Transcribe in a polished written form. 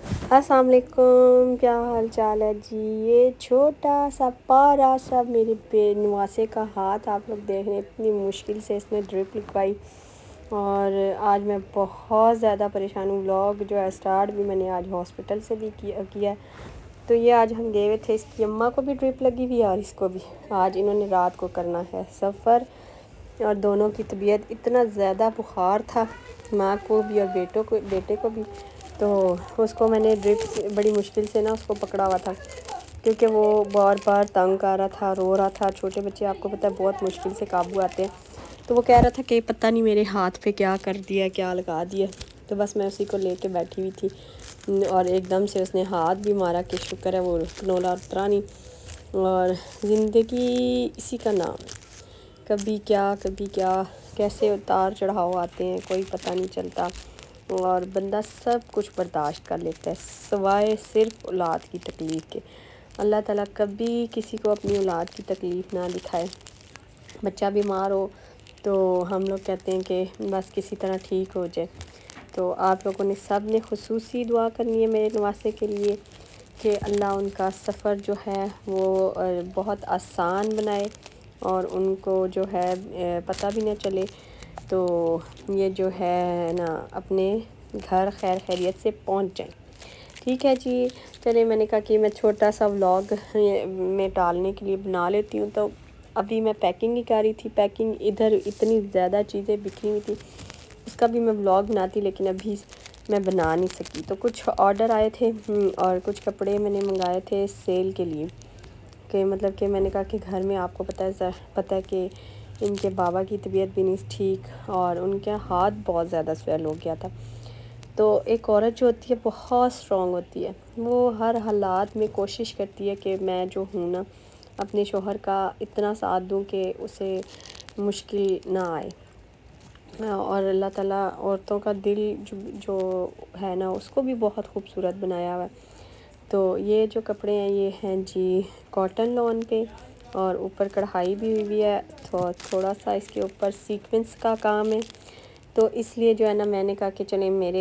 السلام علیکم، کیا حال چال ہے جی؟ یہ چھوٹا سا پارا سا میرے بے نواسے کا ہاتھ آپ لوگ دیکھ رہے ہیں، اتنی مشکل سے اس نے ڈرپ لگوائی اور آج میں بہت زیادہ پریشان ہوں۔ ولاگ جو ہے اسٹارٹ بھی میں نے آج ہاسپٹل سے بھی کیا تو یہ آج ہم گئے ہوئے تھے، اس کی اماں کو بھی ڈرپ لگی ہوئی اور اس کو بھی آج انہوں نے رات کو کرنا ہے سفر، اور دونوں کی طبیعت اتنا زیادہ بخار تھا، ماں کو بھی اور بیٹے کو بھی، تو اس کو میں نے ڈرپ بڑی مشکل سے نا اس کو پکڑا ہوا تھا کیونکہ وہ بار بار تنگ آ رہا تھا، رو رہا تھا۔ چھوٹے بچے آپ کو پتہ ہے بہت مشکل سے قابو آتے ہیں، تو وہ کہہ رہا تھا کہ پتہ نہیں میرے ہاتھ پہ کیا کر دیا، کیا لگا دیا، تو بس میں اسی کو لے کے بیٹھی ہوئی تھی اور ایک دم سے اس نے ہاتھ بھی مارا کہ شکر ہے وہ کنولا اترا نہیں۔ اور زندگی اسی کا نام ہے، کبھی کیا کیسے اتار چڑھاؤ آتے ہیں کوئی پتہ نہیں چلتا، اور بندہ سب کچھ برداشت کر لیتا ہے سوائے صرف اولاد کی تکلیف کے۔ اللہ تعالیٰ کبھی کسی کو اپنی اولاد کی تکلیف نہ دکھائے۔ بچہ بیمار ہو تو ہم لوگ کہتے ہیں کہ بس کسی طرح ٹھیک ہو جائے، تو آپ لوگوں نے سب نے خصوصی دعا کرنی ہے میرے نواسے کے لیے کہ اللہ ان کا سفر جو ہے وہ بہت آسان بنائے اور ان کو جو ہے پتہ بھی نہ چلے، تو یہ جو ہے نا اپنے گھر خیر خیریت سے پہنچ جائیں۔ ٹھیک ہے جی، چلے میں نے کہا کہ میں چھوٹا سا ولاگ میں ڈالنے کے لیے بنا لیتی ہوں، تو ابھی میں پیکنگ ہی کر رہی تھی، پیکنگ ادھر اتنی زیادہ چیزیں بکھری ہوئی تھی، اس کا بھی میں ولاگ بناتی لیکن ابھی میں بنا نہیں سکی۔ تو کچھ آرڈر آئے تھے اور کچھ کپڑے میں نے منگائے تھے سیل کے لیے، کہ مطلب کہ میں نے کہا کہ گھر میں آپ کو پتہ ہے کہ ان کے بابا کی طبیعت بھی نہیں ٹھیک اور ان کے ہاتھ بہت زیادہ سویل ہو گیا تھا۔ تو ایک عورت جو ہوتی ہے بہت اسٹرانگ ہوتی ہے، وہ ہر حالات میں کوشش کرتی ہے کہ میں جو ہوں نا اپنے شوہر کا اتنا ساتھ دوں کہ اسے مشکل نہ آئے، اور اللہ تعالیٰ عورتوں کا دل جو ہے نا اس کو بھی بہت خوبصورت بنایا ہوا ہے۔ تو یہ جو کپڑے ہیں یہ ہیں جی کاٹن لون پہ، اور اوپر کڑھائی بھی ہوئی ہے، تھوڑا سا اس کے اوپر سیکوینس کا کام ہے، تو اس لیے جو ہے نا میں نے کہا کہ چلیں میرے